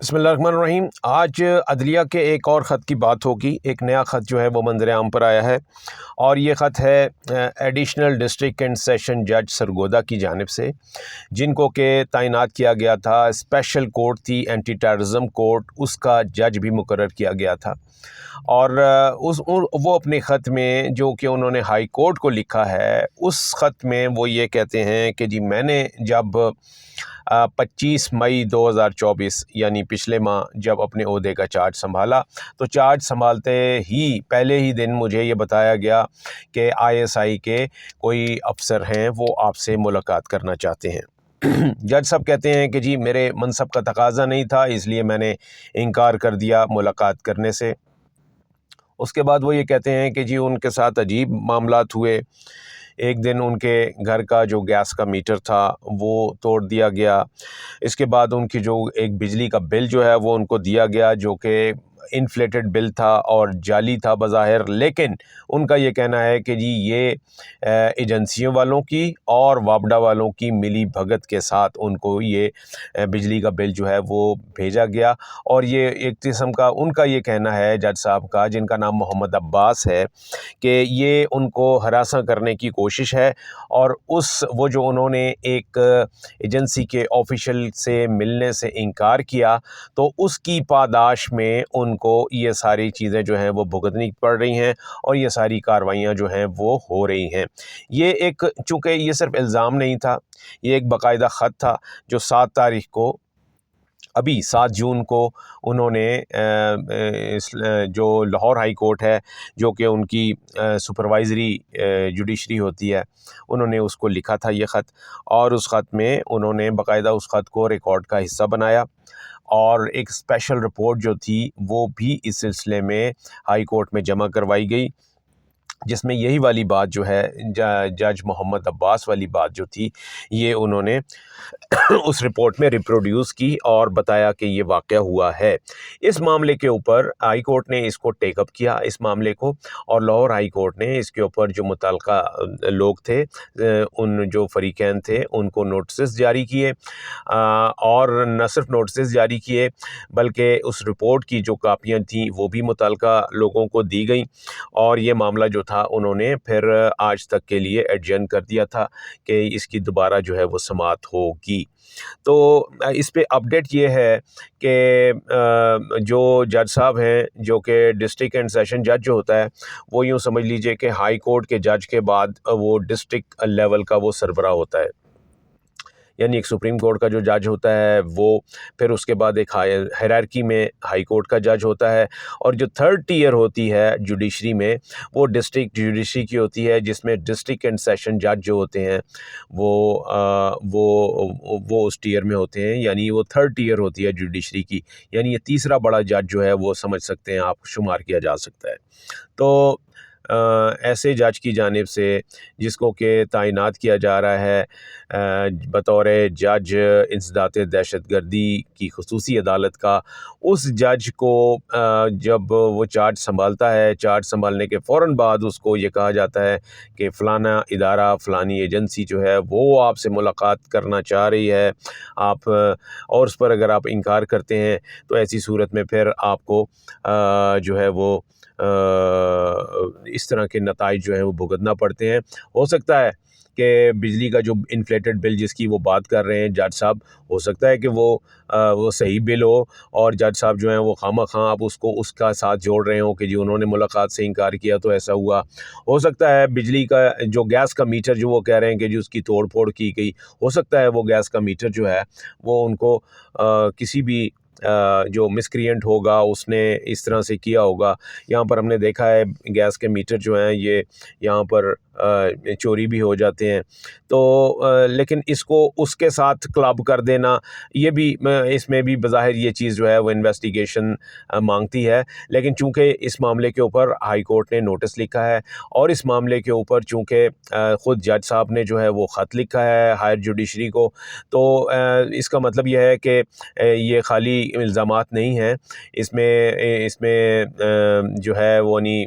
बिस्मिल्लाहिर्रहमानिर्रहीम। आज अदलिया के एक और ख़त की बात होगी। एक नया ख़त जो है वो मंज़र आम पर आया है और ये ख़त है एडिशनल डिस्ट्रिक्ट एंड सेशन जज सरगोदा की जानिब से, जिनको के तैनात किया गया था। स्पेशल कोर्ट थी एंटी टेररिज्म कोर्ट, उसका जज भी मुकर्रर किया गया था। और वो अपने ख़त में जो कि उन्होंने हाई कोर्ट को लिखा है, उस ख़त में वो ये कहते हैं कि जी मैंने जब 25 मई 2024 यानी पिछले माह जब अपने ओहदे का चार्ज संभाला, तो चार्ज संभालते ही पहले ही दिन मुझे ये बताया गया कि आईएसआई के कोई अफसर हैं, वो आपसे मुलाकात करना चाहते हैं। जज साहब कहते हैं कि जी मेरे मनसब का तकाजा नहीं था, इसलिए मैंने इनकार कर दिया मुलाकात करने से। उसके बाद वो ये कहते हैं कि जी उनके साथ अजीब मामलात हुए। एक दिन उनके घर का जो गैस का मीटर था वो तोड़ दिया गया। इसके बाद उनकी जो एक बिजली का बिल जो है वो उनको दिया गया, जो कि इन्फ्लेटेड बिल था और जाली था बज़ाहिर, लेकिन उनका ये कहना है कि जी ये एजेंसियों वालों की और वापडा वालों की मिली भगत के साथ उनको ये बिजली का बिल जो है वो भेजा गया। और ये एक किस्म का उनका ये कहना है जज साहब का, जिनका नाम मोहम्मद अब्बास है, कि ये उनको हरासा करने की कोशिश है। और वो जो उन्होंने एक एजेंसी के ऑफिशियल से मिलने से इनकार किया, तो उसकी पादाश में उनको ये सारी चीज़ें जो हैं वो भुगतनी पड़ रही हैं और ये सारी कार्रवाइयाँ जो हैं वो हो रही हैं। ये एक, चूँकि ये सिर्फ इल्ज़ाम नहीं था, ये एक बाकायदा ख़त था जो 7 तारीख को, अभी 7 जून को उन्होंने जो लाहौर हाई कोर्ट है, जो कि उनकी सुपरवाइज़री जुडिशरी होती है, उन्होंने उसको लिखा था ये ख़त। और उस ख़त में उन्होंने बाकायदा उस ख़त को रिकॉर्ड का हिस्सा बनाया और एक स्पेशल रिपोर्ट जो थी वो भी इस सिलसिले में हाई कोर्ट में जमा करवाई गई, जिसमें यही वाली बात जो है जज मोहम्मद अब्बास वाली बात जो थी, ये उन्होंने उस रिपोर्ट में रिप्रोड्यूस की और बताया कि ये वाक़या हुआ है। इस मामले के ऊपर हाई कोर्ट ने इसको टेकअप किया, इस मामले को, और लाहौर हाई कोर्ट ने इसके ऊपर जो मुतल्लिका लोग थे, उन जो फ़रीक़ैन थे, उनको नोटिस जारी किए। और न सिर्फ नोटिस जारी किए, बल्कि उस रिपोर्ट की जो कापियाँ थीं वो भी मुतल्लिका लोगों को दी गई। और ये मामला जो था उन्होंने फिर आज तक के लिए एडजर्न कर दिया था कि इसकी दोबारा जो है वो समाअत होगी। तो इस पे अपडेट ये है कि जो जज साहब हैं, जो कि डिस्ट्रिक्ट एंड सेशन जज जो होता है, वो यूँ समझ लीजिए कि हाई कोर्ट के जज के बाद वो डिस्ट्रिक्ट लेवल का वो सरबराह होता है। यानी एक सुप्रीम कोर्ट का जो जज होता है वो, फिर उसके बाद एक हायरार्की में हाई कोर्ट का जज होता है, और जो थर्ड टियर होती है जुडिशरी में, वो डिस्ट्रिक्ट जुडिशरी की होती है, जिसमें डिस्ट्रिक्ट एंड सेशन जज जो होते हैं वो उस टियर में होते हैं, यानी वो थर्ड टियर होती है जुडिशरी की। यानी ये तीसरा बड़ा जज जो है वो समझ सकते हैं आप, शुमार किया जा सकता है। तो ऐसे जज की जानिब से जिसको कि तैनात किया जा रहा है बतौर जज इंसदात दहशतगर्दी की खुसूसी अदालत का, उस जज को जब वो चार्ज संभालता है, चार्ज संभालने के फ़ौरन बाद उसको ये कहा जाता है कि फ़लाना इदारा, फ़लानी एजेंसी जो है वो आपसे मुलाकात करना चाह रही है, आप और उस पर अगर आप इनकार करते हैं तो ऐसी सूरत में फिर आपको जो है वो इस तरह के नताइज जो है वो भुगतना पड़ते हैं। हो सकता है कि बिजली का जो इन्फ्लेटेड बिल जिसकी वो बात कर रहे हैं जज साहब, हो सकता है कि वो सही बिल हो और जज साहब जो हैं वो खामा-खा आप उसको उसका साथ जोड़ रहे हों कि जी उन्होंने मुलाकात से इनकार किया तो ऐसा हुआ। हो सकता है बिजली का जो गैस का मीटर जो वो कह रहे हैं कि जी उसकी तोड़-फोड़ की गई, हो सकता है वो गैस का मीटर जो है वो उनको किसी भी जो मिसक्रिएंट होगा उसने इस तरह से किया होगा। यहाँ पर हमने देखा है गैस के मीटर जो हैं ये यहाँ पर चोरी भी हो जाते हैं। तो लेकिन इसको उसके साथ क्लब कर देना, ये भी इसमें भी बज़ाहिर ये चीज़ जो है वो इन्वेस्टिगेशन मांगती है। लेकिन चूँकि इस मामले के ऊपर हाई कोर्ट ने नोटिस लिखा है और इस मामले के ऊपर चूँकि ख़ुद जज साहब ने जो है वो ख़त लिखा है हायर जुडिशरी को, तो इसका मतलब यह है कि ये खाली इल्ज़ामात नहीं हैं, इसमें जो है वो नहीं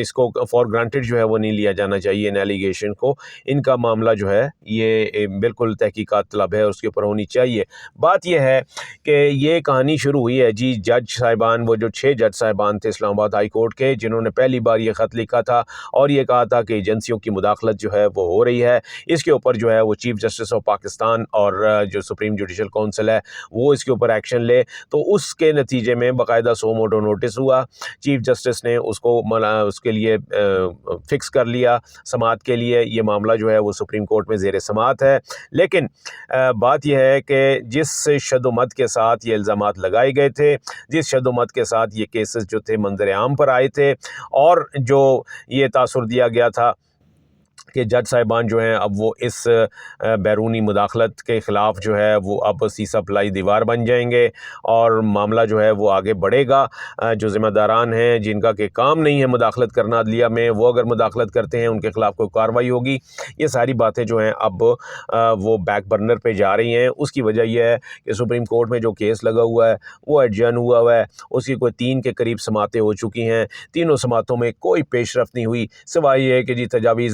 इसको फॉर ग्रांटेड जो है वो नहीं लिया जाना चाहिए इन एलिगेशन को। इनका मामला जो है ये बिल्कुल तहकीकात तलब है, उसके ऊपर होनी चाहिए। बात यह है कि ये कहानी शुरू हुई है जी जज साहिबान, वो जो 6 जज साहिबान थे इस्लामाबाद हाई कोर्ट के, जिन्होंने पहली बार ये ख़त लिखा था और ये कहा था कि एजेंसियों की मुदाखलत जो है वो हो रही है। इसके ऊपर जो है वो चीफ़ जस्टिस ऑफ पाकिस्तान और जो सुप्रीम जुडिशल काउंसिल है वो इसके ऊपर एक्शन ले। तो उसके नतीजे में बाकायदा सो मोटो नोटिस हुआ, चीफ़ जस्टिस ने उसको उसके लिए फ़िक्स कर लिया समाअत के लिए। ये मामला जो है वो सुप्रीम कोर्ट में ज़ेर समाअत है। लेकिन बात यह है कि जिस शदोमत के साथ ये इल्ज़ामात लगाए गए थे, जिस शदोमत के साथ ये केसेस जो थे मंज़र आम पर आए थे, और जो ये तासुर दिया गया था कि जज साहिबान जो हैं अब वो इस बैरूनी मुदाखलत के ख़िलाफ़ जो है वो अब सीसा पलाई दीवार बन जाएंगे और मामला जो है वो आगे बढ़ेगा। जो ज़िम्मेदारान हैं जिनका कि काम नहीं है मुदाखलत करना अदलिया में, वो अगर मुदाखलत करते हैं उनके ख़िलाफ़ कोई कार्रवाई होगी। ये सारी बातें जो हैं अब वो बैक बर्नर पे जा रही हैं। उसकी वजह यह है कि सुप्रीम कोर्ट में जो केस लगा हुआ है वो एडजर्न हुआ है, उसकी कोई 3 के करीब समातें हो चुकी हैं। तीनों समातों में कोई पेशरफ नहीं हुई, सिवाय ये है कि जी तजावीज़